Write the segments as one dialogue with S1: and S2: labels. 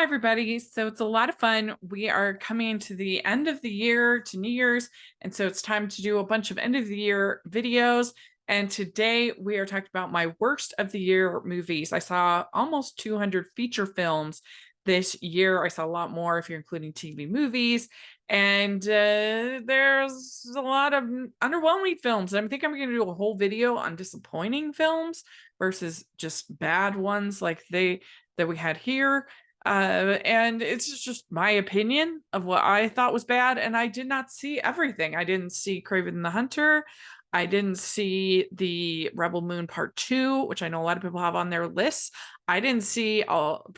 S1: Hi, everybody. So it's a lot of fun. We are coming to the end of the year to New Year's. And so it's time to do a bunch of end of the year videos. And today we are talking about my worst of the year movies. I saw almost 200 feature films this year. I saw a lot more if you're including TV movies. And there's a lot of underwhelming films. I think I'm going to do a whole video on disappointing films versus just bad ones like that we had here. And it's just my opinion of what I thought was bad. And I did not see everything. I didn't see Craven the Hunter. I didn't see the Rebel Moon Part 2, which I know a lot of people have on their lists. I didn't see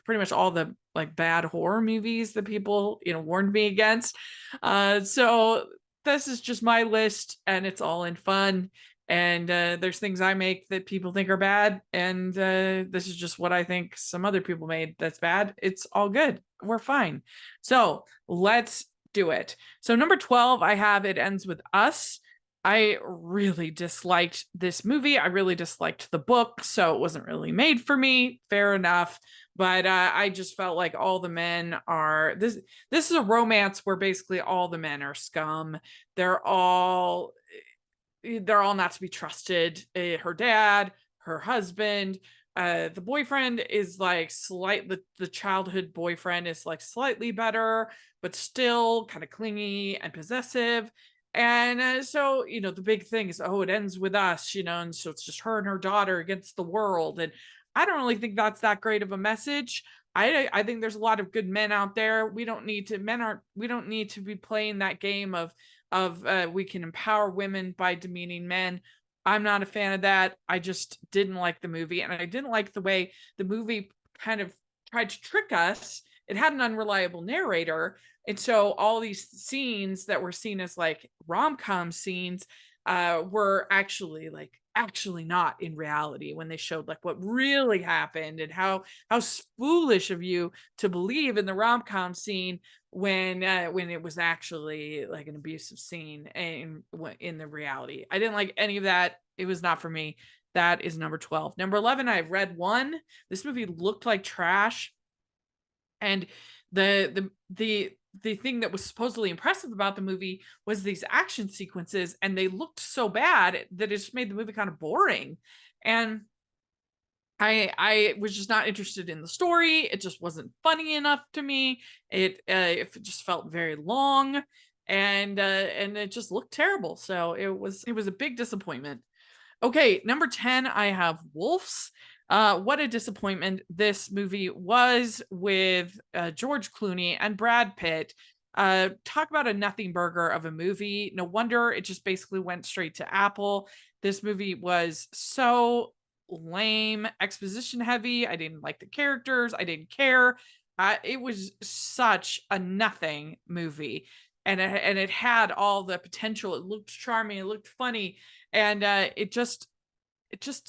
S1: pretty much all the like bad horror movies that people, warned me against. So this is just my list and it's all in fun. And there's things I make that people think are bad, and this is just what I think some other people made that's bad. It's all good. We're fine. So let's do it. So number 12, I have It Ends With Us. I really disliked this movie. I really disliked the book, so it wasn't really made for me. Fair enough. But I just felt like all the men are this. This is a romance where basically all the men are scum. They're all not to be trusted. Her dad, her husband, the boyfriend is like the childhood boyfriend is like slightly better, but still kind of clingy and possessive. And so, the big thing is, oh, it ends with us, and so it's just her and her daughter against the world. And I don't really think that's that great of a message. I think there's a lot of good men out there. We don't need to be playing that game of we can empower women by demeaning men. I'm not a fan of that. I just didn't like the movie, and I didn't like the way the movie kind of tried to trick us. It had an unreliable narrator, and so all these scenes that were seen as like rom-com scenes were actually not in reality, when they showed like what really happened and how foolish of you to believe in the rom-com scene when it was actually like an abusive scene in the reality. I didn't like any of that. It was not for me. That is number 12. Number 11, I have Red One. This movie looked like trash, and the thing that was supposedly impressive about the movie was these action sequences, and they looked so bad that it just made the movie kind of boring. And I was just not interested in the story. It just wasn't funny enough to me. It just felt very long, and it just looked terrible. So it was a big disappointment. Okay, number 10, I have Wolves. What a disappointment this movie was with George Clooney and Brad Pitt. Talk about a nothing burger of a movie. No wonder it just basically went straight to Apple. This movie was so lame, exposition heavy. I didn't like the characters. I didn't care. It was such a nothing movie. And it had all the potential. It looked charming. It looked funny. And the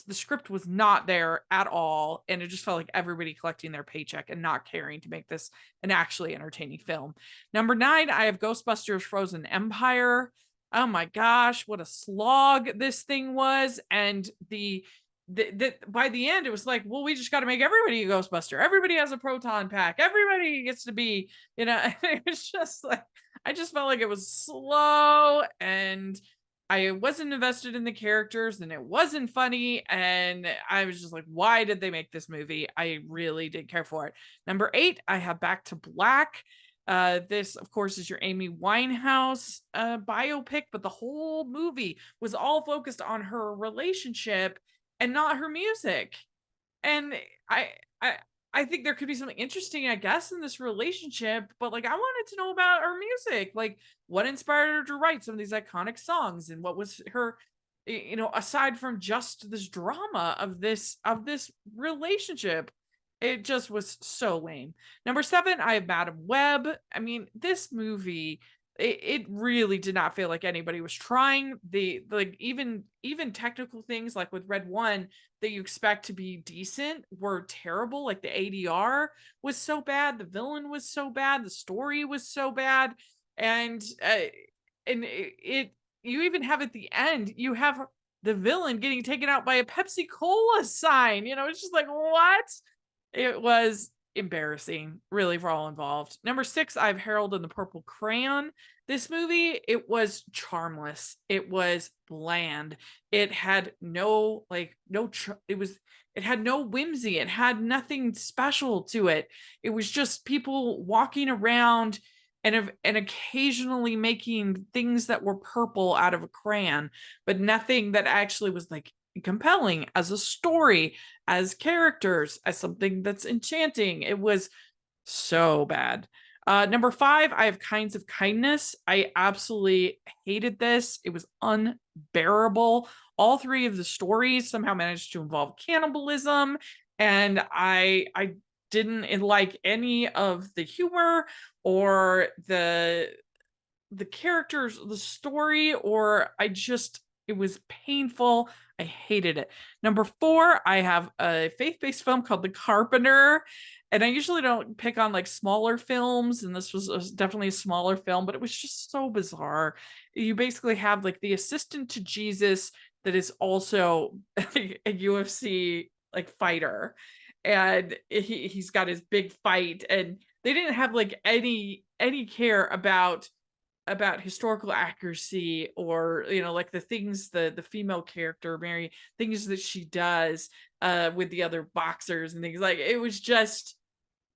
S1: script was not there at all, and it just felt like everybody collecting their paycheck and not caring to make this an actually entertaining film. Number 9, I have Ghostbusters Frozen Empire. Oh my gosh, what a slog this thing was. And by the end it was like, well, we just got to make everybody a Ghostbuster. Everybody has a proton pack. Everybody gets to be, it was just like, I just felt like it was slow, and I wasn't invested in the characters, and it wasn't funny, and I was just like, why did they make this movie? I really didn't care for it. Number 8, I have Back to Black. This, of course, is your Amy Winehouse biopic, but the whole movie was all focused on her relationship and not her music. And I I think there could be something interesting, I guess, in this relationship, but like I wanted to know about her music. Like what inspired her to write some of these iconic songs, and what was her, aside from just this drama of this relationship. It just was so lame. Number 7, I have Madam Web. I mean, this movie, it really did not feel like anybody was trying. The like even technical things like with Red One that you expect to be decent were terrible. Like the ADR was so bad, the villain was so bad, the story was so bad, and you even have at the end, you have the villain getting taken out by a Pepsi Cola sign. It's just like, what? It was embarrassing, really, for all involved. Number 6, I have Harold and the Purple Crayon. This movie, it was charmless. It was bland. It had no like no it had no whimsy. It had nothing special to it. It was just people walking around and occasionally making things that were purple out of a crayon, but nothing that actually was like compelling as a story, as characters, as something that's enchanting. It was so bad. Number 5, I have Kinds of Kindness. I absolutely hated this. It was unbearable. All 3 of the stories somehow managed to involve cannibalism, and I didn't like any of the humor or the characters, the story, or it was painful. I hated it. Number 4, I have a faith-based film called The Carpenter. And I usually don't pick on like smaller films, and this was definitely a smaller film, but it was just so bizarre. You basically have like the assistant to Jesus that is also a UFC like fighter, and he's got his big fight, and they didn't have like any care about historical accuracy, or like the things the female character Mary, things that she does with the other boxers and things. Like, it was just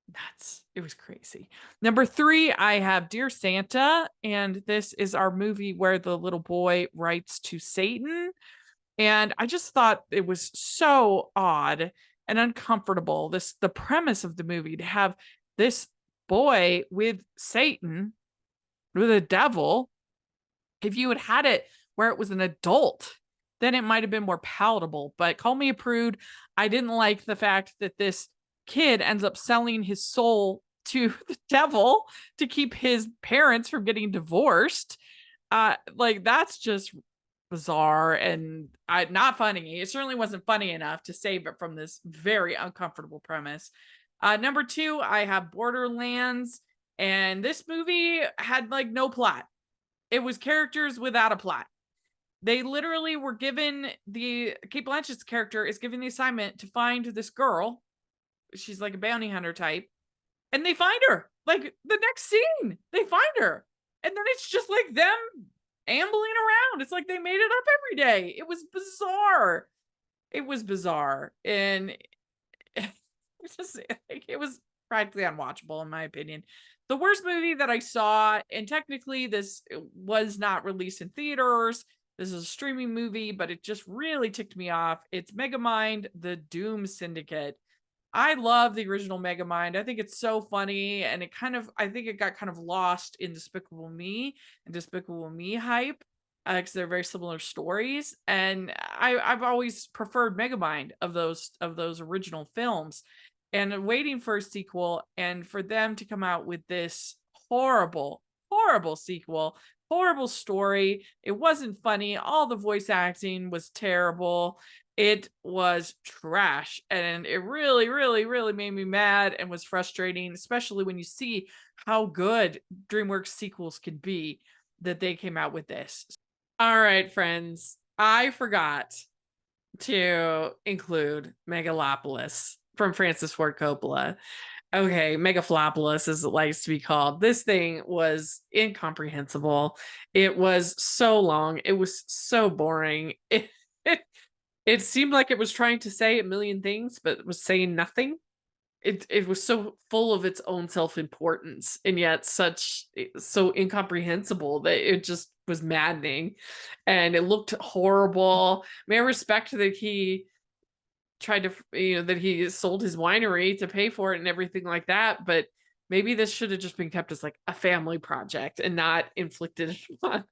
S1: nuts. It was crazy. Number 3, I have Dear Santa, and this is our movie where the little boy writes to Satan, and I just thought it was so odd and uncomfortable, the premise of the movie, to have this boy with Satan, with a devil. If you had it where it was an adult, then it might have been more palatable. But call me a prude, I didn't like the fact that this kid ends up selling his soul to the devil to keep his parents from getting divorced. Like, that's just bizarre and not funny. It certainly wasn't funny enough to save it from this very uncomfortable premise. Number 2, I have Borderlands, and this movie had like no plot. It was characters without a plot. They literally were given Kate Blanchett's character is given the assignment to find this girl. She's like a bounty hunter type, and they find her. Like, the next scene, they find her, and then it's just like them ambling around. It's like they made it up every day. It was bizarre. It was bizarre, and it was practically unwatchable in my opinion. The worst movie that I saw, and technically this was not released in theaters, this is a streaming movie, but it just really ticked me off. It's Megamind, the Doom Syndicate. I love the original Megamind. I think it's so funny, and I think it got kind of lost in Despicable Me and Despicable Me hype, because they're very similar stories. And I've always preferred Megamind of those original films, and waiting for a sequel, and for them to come out with this horrible, horrible sequel, horrible story. It wasn't funny. All the voice acting was terrible. It was trash, and it really, really, really made me mad and was frustrating, especially when you see how good DreamWorks sequels can be, that they came out with this. All right, friends, I forgot to include Megalopolis from Francis Ford Coppola. Okay, Megaflopolis, as it likes to be called. This thing was incomprehensible. It was so long. It was so boring. It seemed like it was trying to say a million things, but was saying nothing. It was so full of its own self-importance, and yet so incomprehensible that it just was maddening, and it looked horrible. May I respect that he tried to, that he sold his winery to pay for it and everything like that, but maybe this should have just been kept as like a family project and not inflicted on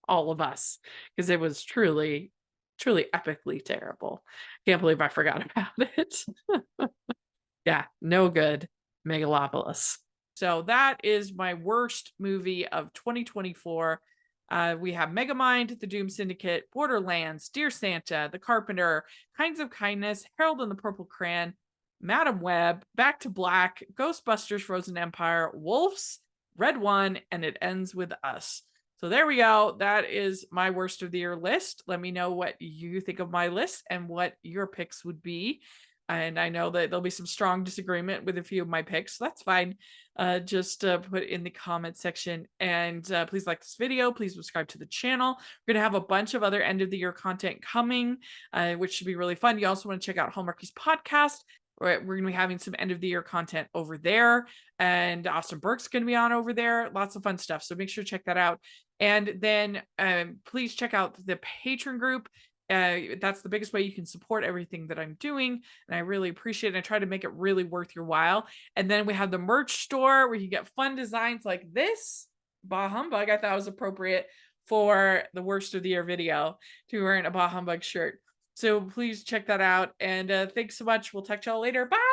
S1: all of us, because it was truly, truly epically terrible. Can't believe I forgot about it. Yeah, no good. Megalopolis. So that is my worst movie of 2024. We have Megamind, The Doom Syndicate, Borderlands, Dear Santa, The Carpenter, Kinds of Kindness, Herald and the Purple Crayon, Madam Web, Back to Black, Ghostbusters, Frozen Empire, Wolves, Red One, and It Ends With Us. So there we go. That is my worst of the year list. Let me know what you think of my list and what your picks would be. And I know that there'll be some strong disagreement with a few of my picks. So that's fine. Just put it in the comment section. And please like this video. Please subscribe to the channel. We're going to have a bunch of other end of the year content coming, which should be really fun. You also want to check out Hallmarky's podcast. We're going to be having some end of the year content over there. And Austin Burke's going to be on over there. Lots of fun stuff. So make sure to check that out. And then please check out the Patreon group. That's the biggest way you can support everything that I'm doing. And I really appreciate it. I try to make it really worth your while. And then we have the merch store where you get fun designs like this. Bah Humbug, I thought was appropriate for the worst of the year video to be wearing a Bah Humbug shirt. So please check that out. And thanks so much. We'll talk to y'all later. Bye.